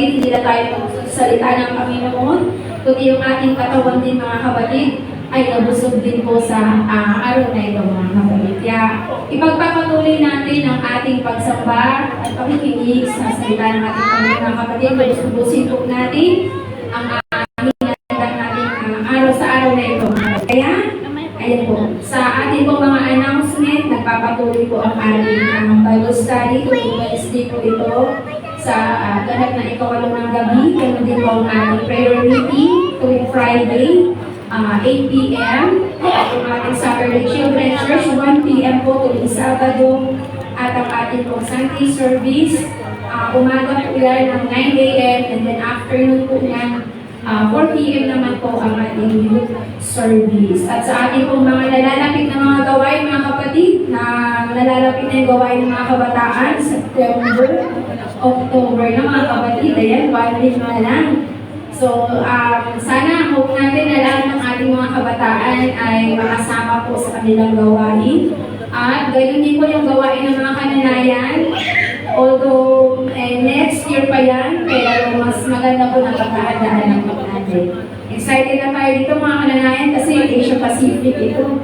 Hindi na tayo salita ng Panginoon, kundi yung ating katawan din mga kapatid ay nabusog din po sa araw na ito mga kapatid. Kaya ipagpapatuloy natin ang ating pagsamba at pakikinig sa salita ng ating Panginoon mga kapatid. Bubusin po natin ang aming nandang natin araw sa araw na ito. Kaya, ayan po, sa ating po mga announcement, nagpapatuloy po ang ating Bible study. Tuwing Wednesday po ito sa ganap na ikawalo ng gabi. Ganun din po ang ating prayer meeting tuwing Friday, 8 p.m. At ang ating Saturday Children's Church, 1 p.m. po tuwing Sabado. At ang ating po Sunday service, umaga po yan ng 9 a.m. and then afternoon po yan, 4 p.m. naman po ang ating youth service. At sa ating pong mga nalalapit na mga gawain, mga kapatid, na nalalapit na yung gawain ng mga kabataan, September, October na mga kapatid, ayan, 1 week na lang. So, sana hope natin na lahat ng ating mga kabataan ay makasama po sa kanilang gawain. At ganoon din po yung gawain ng mga kananayan. Although next year pa yan, kaya mas maganda po na pagkahandaan ng natin. Excited na tayo dito mga kananayan kasi yung Asia Pacific ito.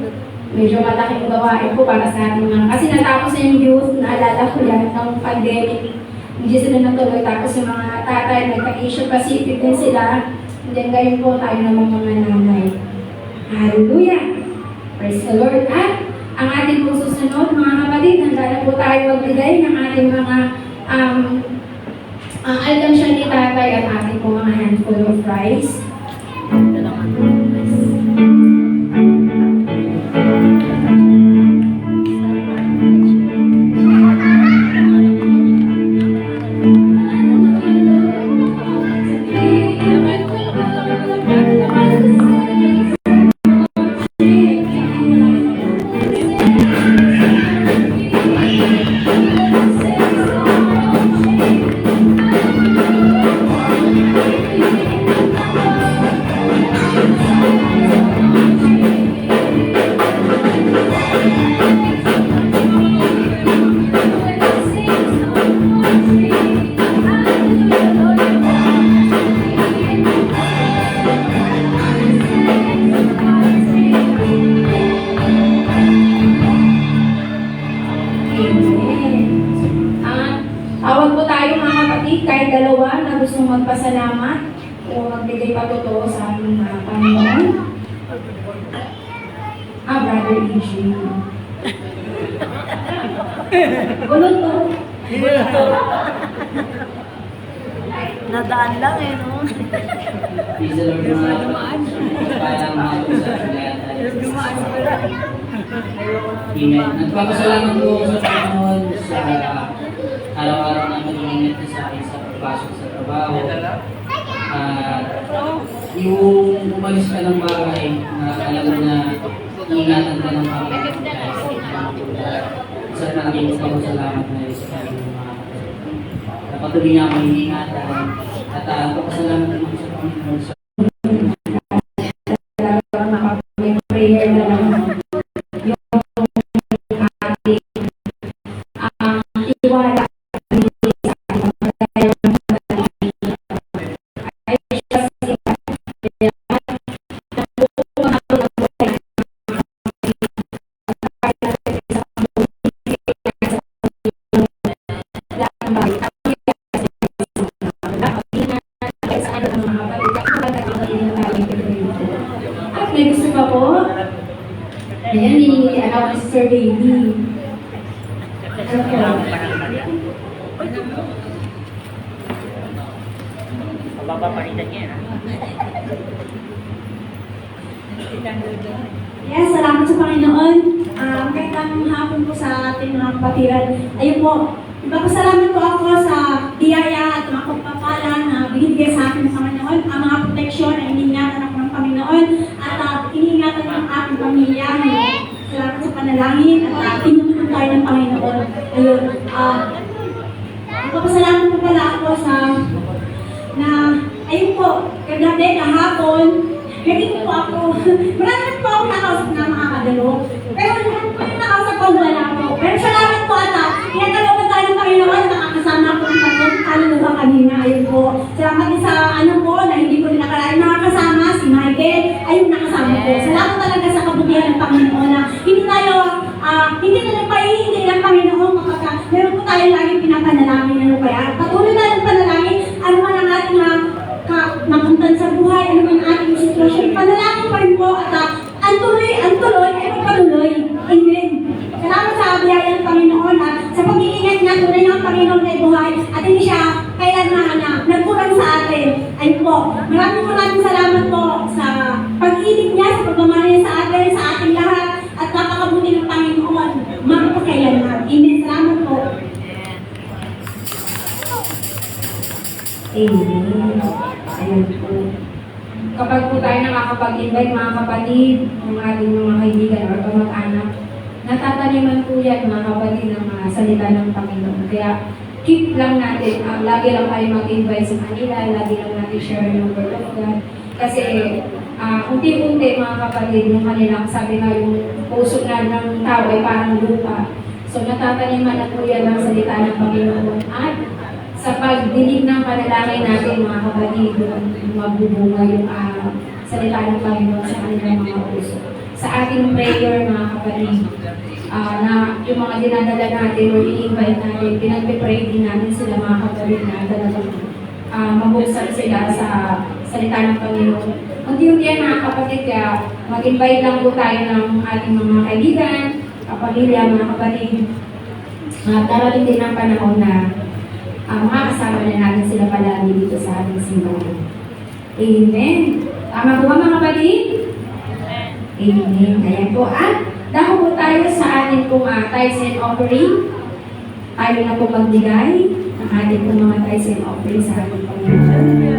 Medyo malaking gawain po para sa ating mga. Kasi natapos na yung youth, naalala ko yan ng pandemic. Hindi sila natuloy. Tapos yung mga tatay, nagka-Asia Pacific din sila. And then gayon po tayo ng mga nanay. Hallelujah! Praise the Lord! At ang ating pong susunod, mga kapatid, handa na po tayo magbigay ng ating mga alam siya ni tatay at ating pong mga handful of rice. Magpasalamat o magbigay patotoo sa ating Panginoon. Brother E.G. Gulot to. Nadaan lang eh, no? Please the Lord dumaan. Parang matusap lahat. Dumaan pala. Amen. Nagpapasalamat po sa Panginoon sa araw-araw na mag-iingat na sa akin sa pagpasok sa trabaho. Yung umalis ka ng bahay na alam mo na ingatan ka ng Panginoon dahil sa itinang tulad. Isa na aking salamat na sa kanyang mga patuloy niya akong iniingatan. At papasalamat din ako sa Panginoon sa Talagang nakapag-prayer na lang yung ating iwala at may gusto pa po. Ayan, niningitian ako si Sir Baby. Ano po? Yes, salamat sa Panginoon. Magandang hapon po sa ating mga kapatiran. Ayun po, ipapasalamat po ako sa biyaya at mga pagpapala na binibigay sa akin ng Panginoon. Ang mga proteksyon na iniingatan ako ng Panginoon at iniingatan ng aking pamilya. Salamat sa panalangin at tinutulong tayo ng Panginoon. Ayun, ipapasalamat po pala ako sa ayun po, kagabi, kahapon, naging po ako, marami po ako nakausap na mga kadalo. Pero lahat po yung nakausap ko, wala po. Pero salamat po ata, pinagkalooban tayo ng Panginoon, nakakasama ko ng kaluluwa kanina. Ayun po. Salamat din sa ano po, na hindi ko rin nakakasama, si Michael, ayun nakasama po. Salamat talaga sa kabutihan ng Panginoon na hindi tayo, hindi na lang paihindi ng Panginoon kapag meron po tayo laging pinapanalangin. Ano kaya? Patuloy tayong panalangin, ano man ang ating mapuntan sa buhay, ano man ating sitwasyon, panalangin pa rin po at ang tuloy ay magpatuloy. Amen. Salamat sa biyaya ng Panginoon sa pag-iingat niya, tunay ng Panginoon na buhay at hindi siya kailan nagkurang sa atin. Ayun po, maraming salamat po sa pag-ibig niya, sa pagmamahal niya sa atin, sa ating lahat at napakabuti ng Panginoon. Magpakailanman. Amen. Salamat po. Amen. Ayun po. Kapag po tayo nakakapag-invite mga kapatid, ng ating mga kaibigan o kamag-anak, natataniman po yan mga kapatid ng mga salita ng Panginoon. Kaya keep lang natin, lagi lang tayo mag-invite sa kanila, lagi lang natin share yung word of God. Kasi unti-unti mga kapatid, yung kanilang sabi nga yung puso na ng tao ay parang lupa. So natataniman na po yan ng salita ng Panginoon. At sa pagdinig ng panalangin natin mga kapatid, mabubunga yung salita ng Panginoon sa kanilang mga puso. Sa ating prayer mga kapatid, na yung mga dinadala natin o i-invite natin, pinag-pray din natin sila mga kapatid na talagang mabuksan sila sa salita ng Panginoon. Unti-unti yan mga kapatid, kaya mag-invite lang po tayo ng ating mga kaibigan, kapamilya, mga kapatid. Darating din ang panahon na makakasama na natin sila palagi dito sa ating simbahan. Amen. Tama po ba mga kapatid? Amen. Ayan po. At dako po tayo sa ating pong tithes and offering. Tayo na po magbigay ng ating pong mga tithes and offering sa ating Panginoon.